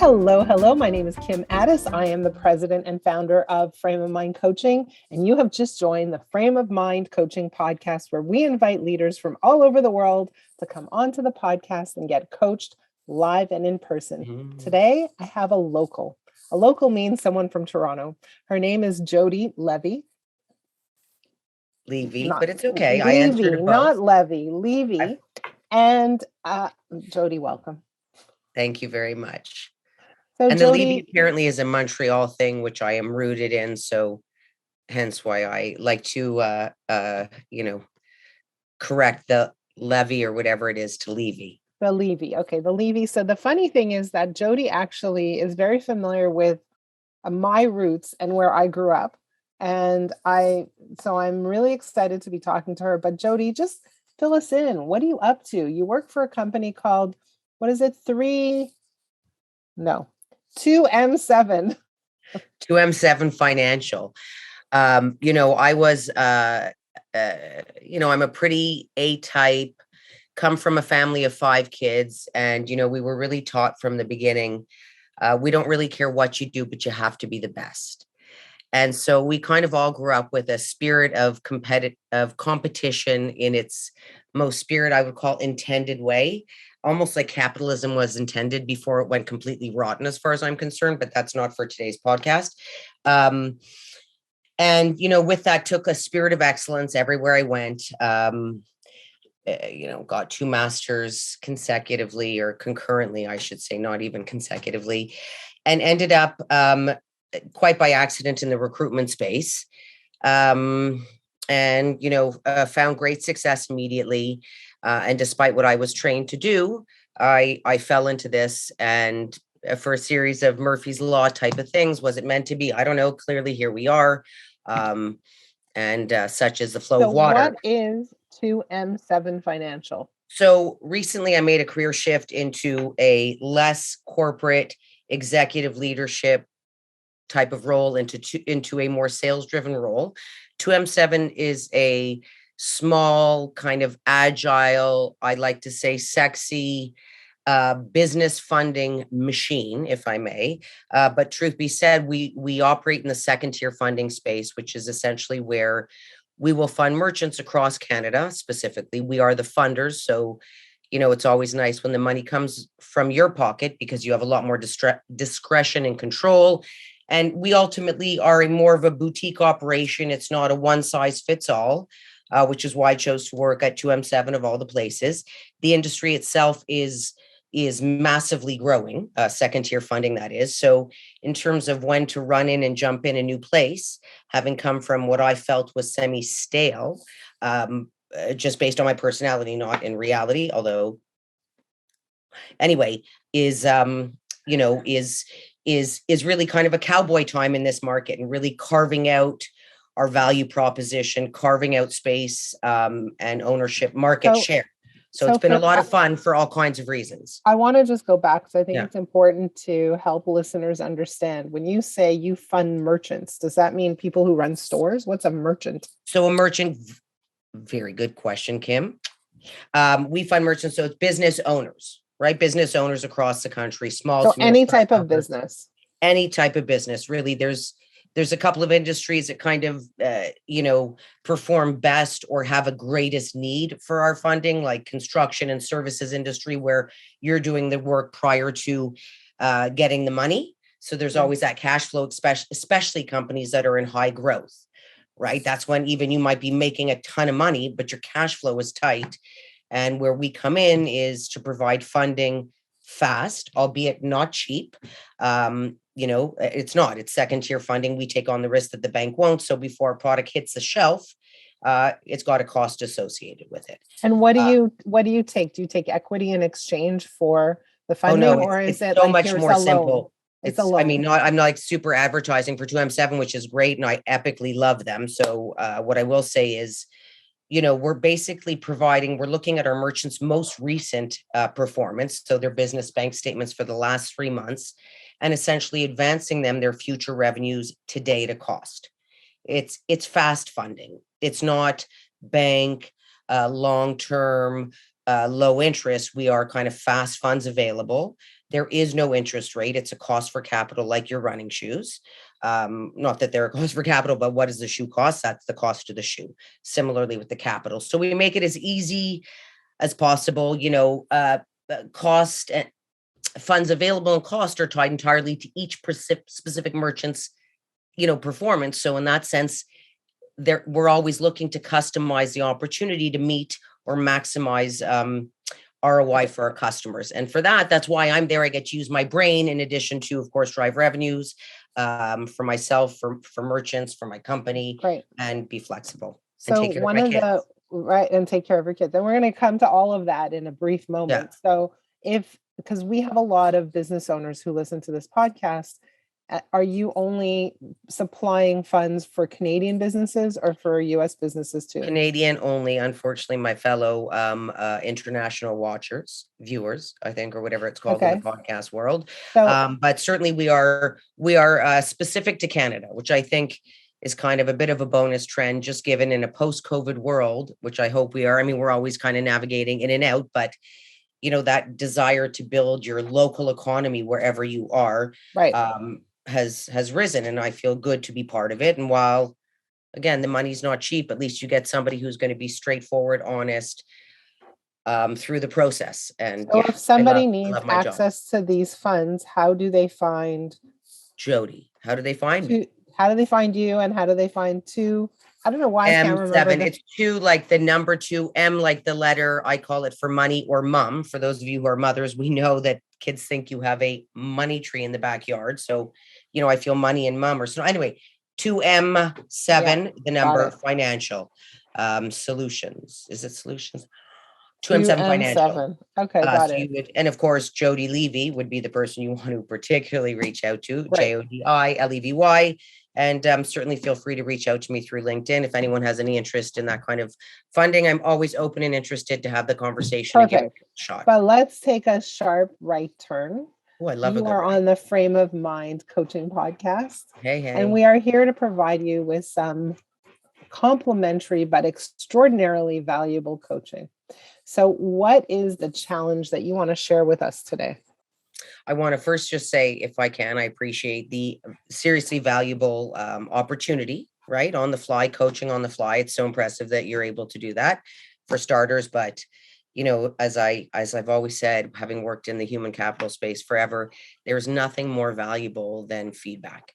Hello, hello. My name is Kim Addis. I am the president and founder of Frame of Mind Coaching, and you have just joined the Frame of Mind Coaching podcast, where we invite leaders from all over the world to come onto the podcast and get coached live and in person. Today, I have a local. A local means someone from Toronto. Her name is Jodi Levy. Levy, but it's okay. Levy, I answered both. Not Levy, Levy. And Jodi, welcome. Thank you very much. So and Jodi, the Levy apparently is a Montreal thing, which I am rooted in. So hence why I like to, correct the Levy or whatever it is to Levy. The Levy. Okay, the Levy. So the funny thing is that Jodi actually is very familiar with my roots and where I grew up. And so I'm really excited to be talking to her. But Jodi, just fill us in. What are you up to? You work for a company called, what is it? 2M7. 2M7 Financial. I was, I'm a pretty A-type, come from a family of 5 kids. And, we were really taught from the beginning, we don't really care what you do, but you have to be the best. And so we kind of all grew up with a spirit of competition in its most spirit, I would call, intended way. Almost like capitalism was intended before it went completely rotten, as far as I'm concerned, but that's not for today's podcast. And, with that took a spirit of excellence everywhere I went. Got 2 masters consecutively, or concurrently, I should say, not even consecutively, and ended up quite by accident in the recruitment space. Found great success immediately. And despite what I was trained to do, I fell into this, and for a series of Murphy's Law type of things. Was it meant to be? I don't know. Clearly, here we are. Such is the flow of water. What is 2M7 Financial? So recently I made a career shift into a less corporate executive leadership type of role, into a more sales-driven role. 2M7 is a small, kind of agile, I like to say sexy, business funding machine, if I may. But truth be said, we operate in the second-tier funding space, which is essentially where we will fund merchants across Canada. Specifically, we are the funders. So, it's always nice when the money comes from your pocket, because you have a lot more discretion and control. And we ultimately are more of a boutique operation. It's not a one-size-fits-all, which is why I chose to work at 2M7 of all the places. The industry itself is massively growing, second-tier funding, that is. So in terms of when to run in and jump in a new place, having come from what I felt was semi-stale, just based on my personality, not in reality, although anyway, is really kind of a cowboy time in this market, and really carving out our value proposition, carving out space, and ownership market share. So it's been a lot of fun for all kinds of reasons. I want to just go back, because I think it's important to help listeners understand. When you say you fund merchants, does that mean people who run stores? What's a merchant? So a merchant, very good question, Kim. We fund merchants, so it's business owners, right? Business owners across the country, small. So any type of business. Any type of business, really. There's a couple of industries that kind of, perform best or have a greatest need for our funding, like construction and services industry, where you're doing the work prior to getting the money. So there's always that cash flow, especially companies that are in high growth, right? That's when even you might be making a ton of money, but your cash flow is tight. And where we come in is to provide funding fast, albeit not cheap. It's second-tier funding. We take on the risk that the bank won't. So before a product hits the shelf, it's got a cost associated with it. And what do you take? Do you take equity in exchange for the funding, or is it so much more simple? I'm not like super advertising for 2M7, which is great, and I epically love them. So what I will say is, we're basically we're looking at our merchants' most recent performance, so their business bank statements for the last 3 months, and essentially advancing them their future revenues today to cost. It's fast funding. It's not bank, long-term, low interest. We are kind of fast funds available. There is no interest rate. It's a cost for capital, like your running shoes. Not that they're a cost for capital, but what does the shoe cost? That's the cost of the shoe. Similarly with the capital. So we make it as easy as possible. Cost and funds available and cost are tied entirely to each specific merchant's, performance. So in that sense, we're always looking to customize the opportunity to meet or maximize ROI for our customers. And for that's why I'm there. I get to use my brain in addition to, of course, drive revenues for myself, for merchants, for my company, Great. And be flexible. So and take care of my kids. And take care of your kids. And we're going to come to all of that in a brief moment. Yeah. So because we have a lot of business owners who listen to this podcast, are you only supplying funds for Canadian businesses or for US businesses too? Canadian only, unfortunately, my fellow international viewers, I think, or whatever it's called in the podcast world. So, but certainly we are specific to Canada, which I think is kind of a bit of a bonus trend, just given in a post-COVID world, which I hope we are. I mean, we're always kind of navigating in and out, but that desire to build your local economy wherever you are, right. Has risen, and I feel good to be part of it. And while, again, the money's not cheap, at least you get somebody who's going to be straightforward, honest through the process. And so if somebody needs access to these funds, how do they find Jodi? How do they find me? How do they find you? And how do they find I don't know why I can't remember. It's 2, like the number 2, M, like the letter, I call it for money or mum. For those of you who are mothers, we know that kids think you have a money tree in the backyard. So, I feel money and mum or so. Anyway, 2M7, the number financial solutions. Is it solutions? 2M7 financial. Okay, got it. And of course, Jodi Levy would be the person you want to particularly reach out to. Right. JODI Levy. And certainly feel free to reach out to me through LinkedIn if anyone has any interest in that kind of funding. I'm always open and interested to have the conversation. Perfect. And give it a shot. But let's take a sharp right turn. Oh, I love it. You are on the Frame of Mind coaching podcast. Hey. And we are here to provide you with some complimentary but extraordinarily valuable coaching. So what is the challenge that you want to share with us today? I want to first just say, if I can, I appreciate the seriously valuable opportunity, right? On the fly, coaching on the fly. It's so impressive that you're able to do that for starters. But, as I've always said, having worked in the human capital space forever, there's nothing more valuable than feedback.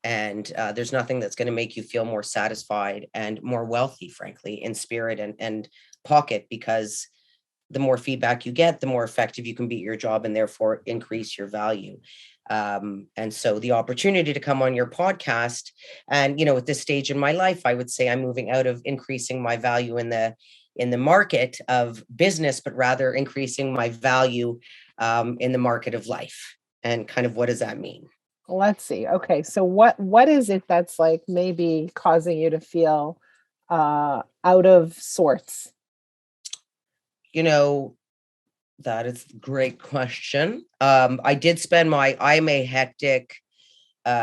And there's nothing that's going to make you feel more satisfied and more wealthy, frankly, in spirit and pocket, because the more feedback you get, the more effective you can be at your job and therefore increase your value. And so the opportunity to come on your podcast, and, at this stage in my life, I would say I'm moving out of increasing my value in the market of business, but rather increasing my value in the market of life. And kind of what does that mean? Let's see. Okay. So what is it that's like maybe causing you to feel out of sorts? That is a great question. I did spend I'm a hectic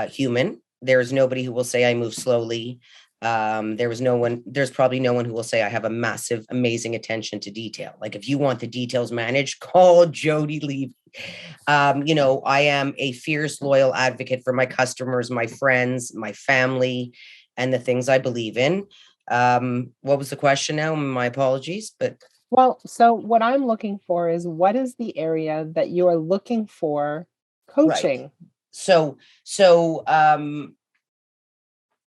human. There's nobody who will say I move slowly. There's probably no one who will say I have a massive, amazing attention to detail. Like, if you want the details managed, call Jodi Levy. I am a fierce, loyal advocate for my customers, my friends, my family, and the things I believe in. What was the question now? My apologies, but. Well, so what I'm looking for is, what is the area that you are looking for coaching?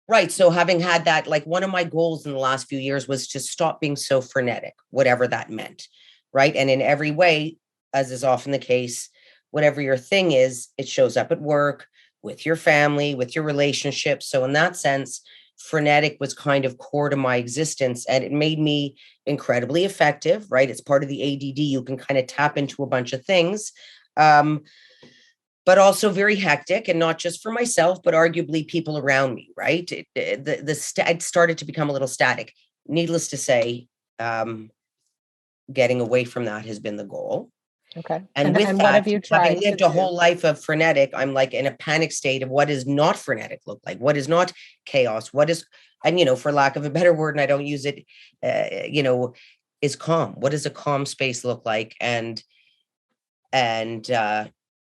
Right. So having had that, like, one of my goals in the last few years was to stop being so frenetic, whatever that meant. Right. And in every way, as is often the case, whatever your thing is, it shows up at work, with your family, with your relationships. So in that sense, frenetic was kind of core to my existence, and it made me incredibly effective, right? It's part of the ADD. You can kind of tap into a bunch of things, but also very hectic, and not just for myself, but arguably people around me, right? It started to become a little static. Needless to say, getting away from that has been the goal. Okay. And with that, what have you tried? Having lived a whole life of frenetic, I'm like in a panic state of what does not frenetic look like? What is not chaos? What is, and for lack of a better word, and I don't use it, is calm. What does a calm space look like? And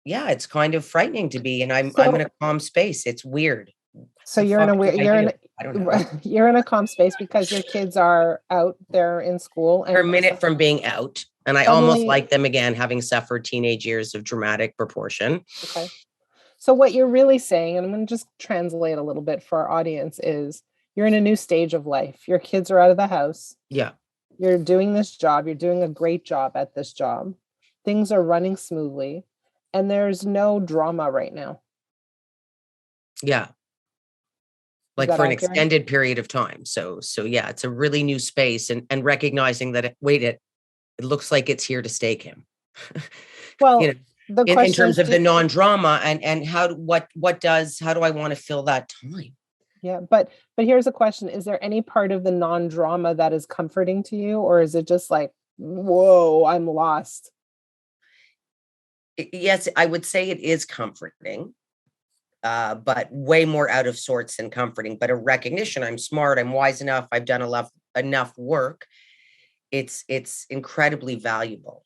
yeah, it's kind of frightening to be, and I'm So in a calm space. It's weird. so The you're in a fuck do weird, I you're do? in I don't know. you're in a calm space because your kids are out there in school They're a and minute from being out, and I almost suddenly, like them again, having suffered teenage years of dramatic proportion. okay. So what you're really saying, and I'm going to just translate a little bit for our audience, is you're in a new stage of life. Your kids are out of the house. Yeah, You're doing this job. You're doing a great job at this job. Things are running smoothly, and there's no drama right now. yeah, Is like that for an accurate? extended period of time. So yeah, it's a really new space, and recognizing that it looks like it's here to stay, Kim. You Well, know, the in question terms is, of the non-drama, and how do I want to fill that time? yeah, but here's a question. Is there any part of the non-drama that is comforting to you, or is it just like, whoa, I'm lost? Yes, I would say it is comforting, but way more out of sorts than comforting. But a recognition, I'm smart, I'm wise enough, I've done enough work. It's incredibly valuable.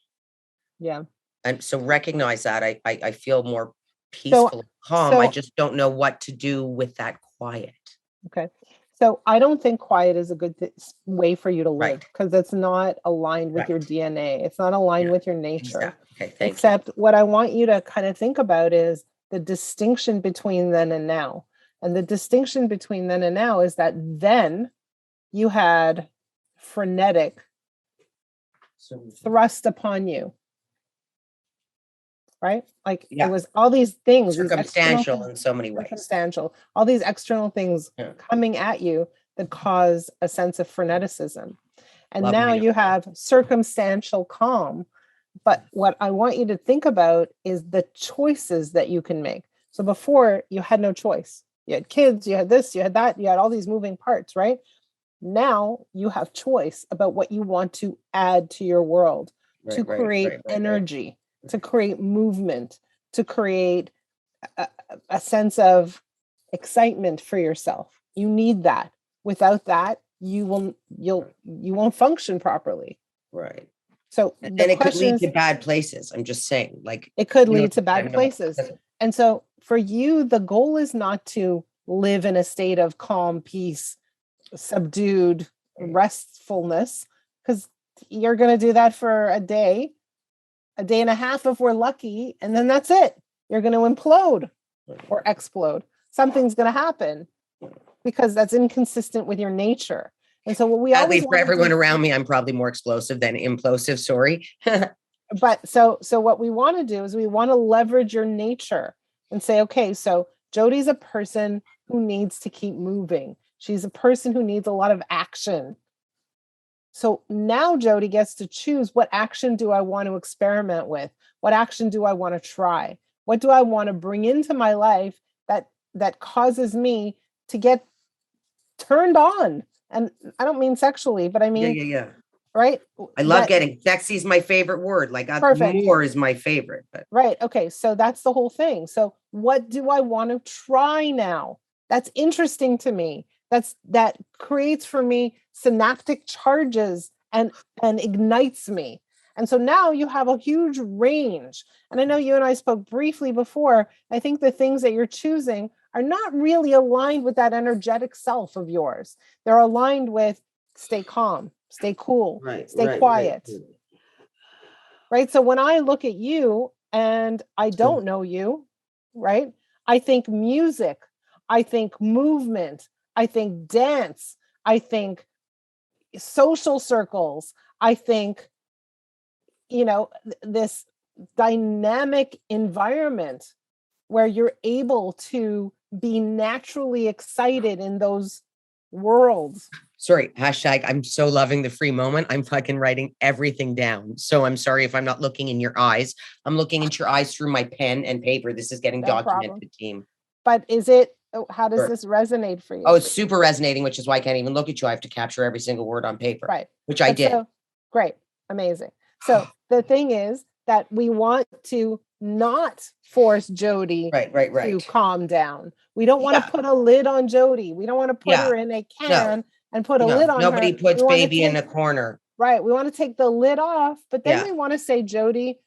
Yeah. And so recognize that I feel more So peaceful, calm. I so just don't know what to do with that quiet. okay. So I don't think quiet is a good way for you to live Right. because it's not aligned with your Right. DNA. It's not aligned Yeah. with your nature. Exactly. Okay. Thank you. Except what I want you to kind of think about is the distinction between then and now. And the distinction between then and now is that then you had frenetic So thrust upon you, right? Like it yeah, was all these things, these external circumstantial things, in so many ways. circumstantial, all these external things Yeah. coming at you that cause a sense of freneticism. And Love now me. you have circumstantial calm. But what I want you to think about is the choices that you can make. So before you had no choice. You had kids, you had this, you had that, you had all these moving parts, right? Now you have choice about what you want to add to your world, Right, to create energy, to create movement, to create a, a sense of excitement for yourself. You need that. Without that, you won't function properly. Right. So And the it could question lead is, to bad places. I'm just saying, like, it could you know, lead to bad places. And so for you, the goal is not to live in a state of calm, peace, subdued restfulness, because you're going to do that for a day and a half if we're lucky, and then that's it. You're going to implode or explode. Something's going to happen because that's inconsistent with your nature. And so what we Sadly, always for everyone do, around me, I'm probably more explosive than implosive. Sorry. but so what we want to do is we want to leverage your nature and say, okay, so Jodi's a person who needs to keep moving. She's a person who needs a lot of action. So now Jodi gets to choose, what action do I want to experiment with? What action do I want to try? What do I want to bring into my life that causes me to get turned on? And I don't mean sexually, but I mean, Yeah. right? I love getting sexy is my favorite word. Like Perfect. more is my favorite. But right. Okay. So that's the whole thing. So what do I want to try now? That's interesting to me. That creates for me synaptic charges and ignites me. And so now you have a huge range. And I know you and I spoke briefly before. I think the things that you're choosing are not really aligned with that energetic self of yours. They're aligned with stay calm, stay cool, stay quiet. Right. So when I look at you and I don't know you, right, I think music, I think movement, I think dance, I think social circles, I think, this dynamic environment where you're able to be naturally excited in those worlds. sorry, hashtag, I'm so loving the free moment. I'm fucking writing everything down. So I'm sorry if I'm not looking in your eyes. I'm looking into your eyes through my pen and paper. This is getting No documented, problem. team. But how does this resonate for you? Oh, it's super resonating, which is why I can't even look at you. I have to capture every single word on paper, right? Which I did. So, great, amazing. So the thing is that we want to not force Jodi to calm down. We don't want to put a lid on Jodi. We don't want to put her in a can and put a lid on her. Nobody puts baby in a corner. Right. We want to take the lid off, but then we want to say, Jodi,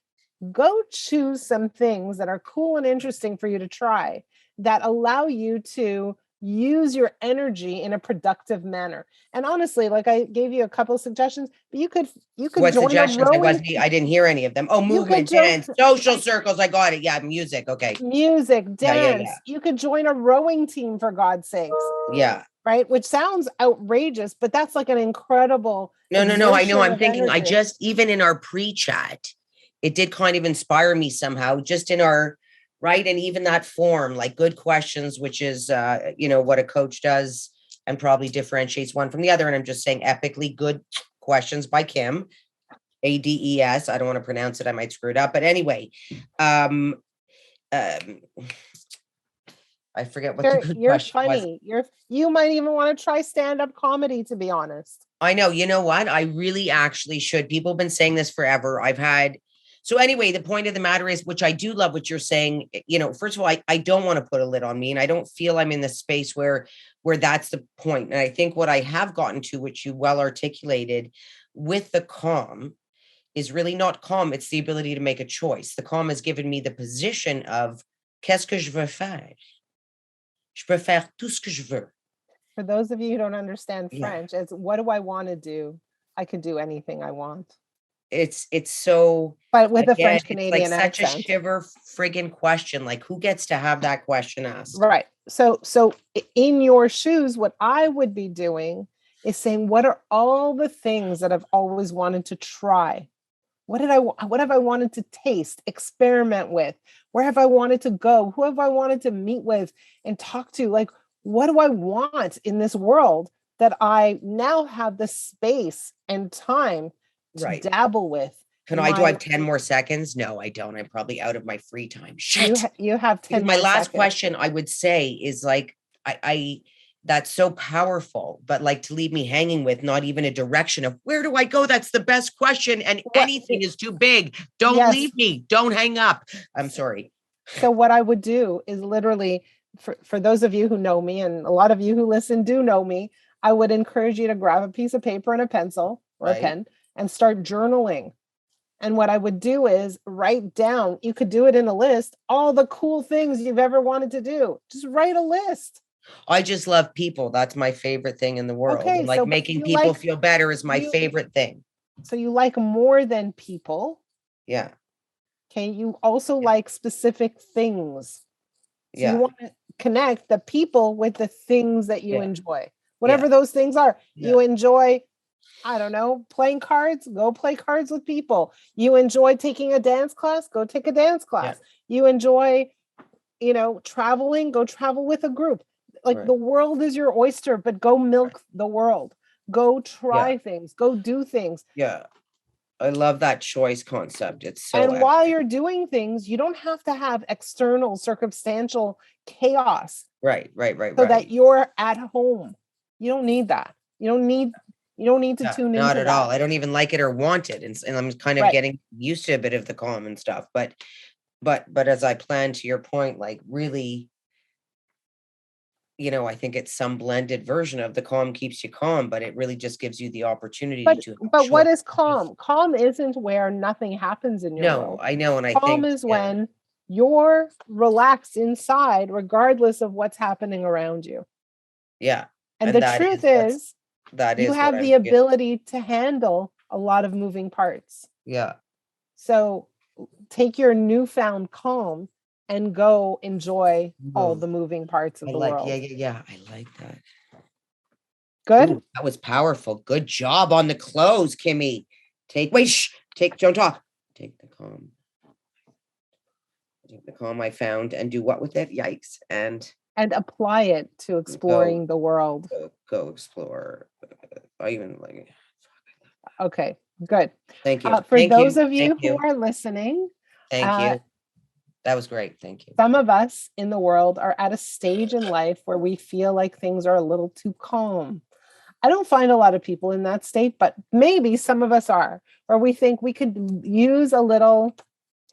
go choose some things that are cool and interesting for you to try that allow you to use your energy in a productive manner. And honestly, like I gave you a couple of suggestions, but you could What join a suggestions? rowing. I didn't hear any of them. Oh, You could movement, join dance, social circles. I got it. Yeah, music. Okay. music, Yeah. dance. You could join a rowing team for God's sakes, Yeah. right? Which sounds outrageous, but that's like an incredible No. I know. exertion I'm of thinking, energy. even in our pre-chat, it did kind of inspire me somehow, just in our, right. And even that form, like good questions, which is, what a coach does and probably differentiates one from the other. And I'm just saying epically good questions by Kim, ADES. I don't want to pronounce it. I might screw it up. But anyway, um, um I forget what the good You're question was. funny. You might even want to try stand-up comedy, to be honest. I know. You know what? I really actually should. People have been saying this forever. So anyway, the point of the matter is, which I do love what you're saying, first of all, I don't want to put a lid on me, and I don't feel I'm in the space where that's the point. And I think what I have gotten to, which you well articulated with the calm, is really not calm. It's the ability to make a choice. The calm has given me the position of qu'est-ce que je veux faire? Je peux faire tout ce que je veux. For those of you who don't understand Yeah. French, it's what do I want to do? I can do anything I want. It's so, But with a again, French it's like Canadian such a accent. shiver friggin' question. Like, who gets to have that question asked? Right. So in your shoes, what I would be doing is saying, what are all the things that I've always wanted to try? What have I wanted to taste, experiment with? Where have I wanted to go? Who have I wanted to meet with and talk to? Like, what do I want in this world that I now have the space and time to Right. dabble with? Do I have 10 more seconds? No, I don't. I'm probably out of my free time. Shit. You have 10 my more last seconds. question I would say is like, I that's so powerful, but like to leave me hanging with not even a direction of where do I go? That's the best question. And anything is too big. Don't leave me. Don't hang up. I'm sorry. So what I would do is literally, for those of you who know me, and a lot of you who listen do know me, I would encourage you to grab a piece of paper and a pencil or a pen and start journaling. And what I would do is write down, you could do it in a list, all the cool things you've ever wanted to do. Just write a list. I just love people. That's my favorite thing in the world. Okay, and like making people feel better is my favorite thing. So you like more than people. Yeah. Okay. You also like specific things. So you want to connect the people with the things that you enjoy. Whatever those things are. You enjoy, I don't know, playing cards, go play cards with people. You enjoy taking a dance class, go take a dance class. You enjoy, traveling, go travel with a group. Like the world is your oyster, but go milk the world. Go try things, go do things. Yeah. I love that choice concept. It's so And while you're doing things, you don't have to have external circumstantial chaos. Right. So that you're at home. You don't need that. You don't need to tune into that. Not at all. I don't even like it or want it. And I'm kind of getting used to a bit of the calm and stuff. But as I plan, to your point, like really, I think it's some blended version of the calm keeps you calm, but it really just gives you the opportunity to. But what is calm? Calm isn't where nothing happens in your world. No, I know. And calm is when you're relaxed inside, regardless of what's happening around you. Yeah. And the truth is that you have the ability to handle a lot of moving parts. Yeah. So take your newfound calm and go enjoy all the moving parts of the world. Yeah. I like that. Good. Ooh, that was powerful. Good job on the close, Kimmy. Don't talk. Take the calm. Take the calm I found and do what with it? Yikes. And apply it to exploring the world. Go explore. I even like it. Okay, good. Thank you. For those of you who are listening. Thank you. That was great. Thank you. Some of us in the world are at a stage in life where we feel like things are a little too calm. I don't find a lot of people in that state, but maybe some of us are, where we think we could use a little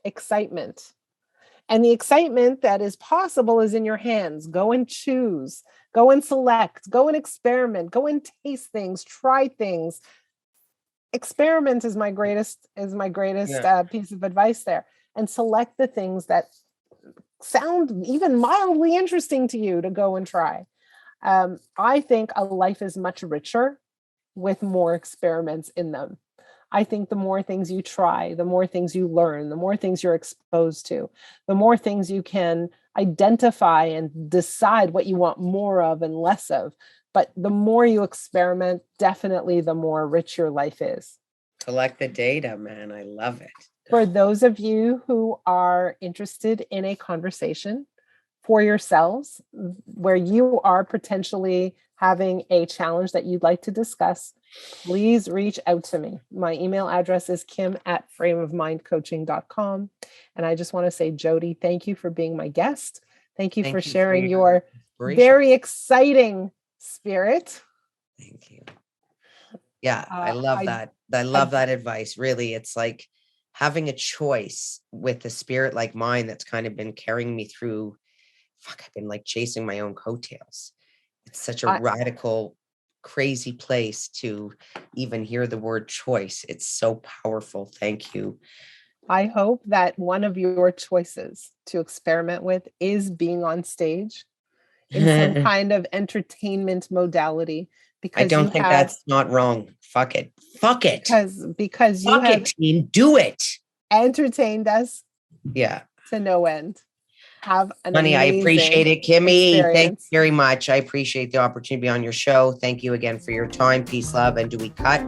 excitement. And the excitement that is possible is in your hands. Go and choose, go and select, go and experiment, go and taste things, try things. experiment is my greatest piece of advice there, and select the things that sound even mildly interesting to you to go and try. I think a life is much richer with more experiments in them. I think the more things you try, the more things you learn, the more things you're exposed to, the more things you can identify and decide what you want more of and less of. But the more you experiment, definitely the more rich your life is. Collect the data, man. I love it. For those of you who are interested in a conversation for yourselves, where you are potentially having a challenge that you'd like to discuss, please reach out to me. My email address is kim@frameofmindcoaching.com. And I just want to say, Jodi, thank you for being my guest. Thank you for sharing your very exciting spirit. Thank you. Yeah, I love that. I love that advice. Really, it's like having a choice with a spirit like mine that's kind of been carrying me through. I've been like chasing my own coattails. It's such a radical, crazy place to even hear the word choice. It's so powerful. Thank you. I hope that one of your choices to experiment with is being on stage in some kind of entertainment modality. Because I don't think that's not wrong. Fuck it. Fuck it. Because you have team, do it. Entertained us. Yeah. To no end. Have an Honey, I appreciate it, Kimmy. Experience. Thank you very much. I appreciate the opportunity to be on your show. Thank you again for your time. Peace, love. And do we cut?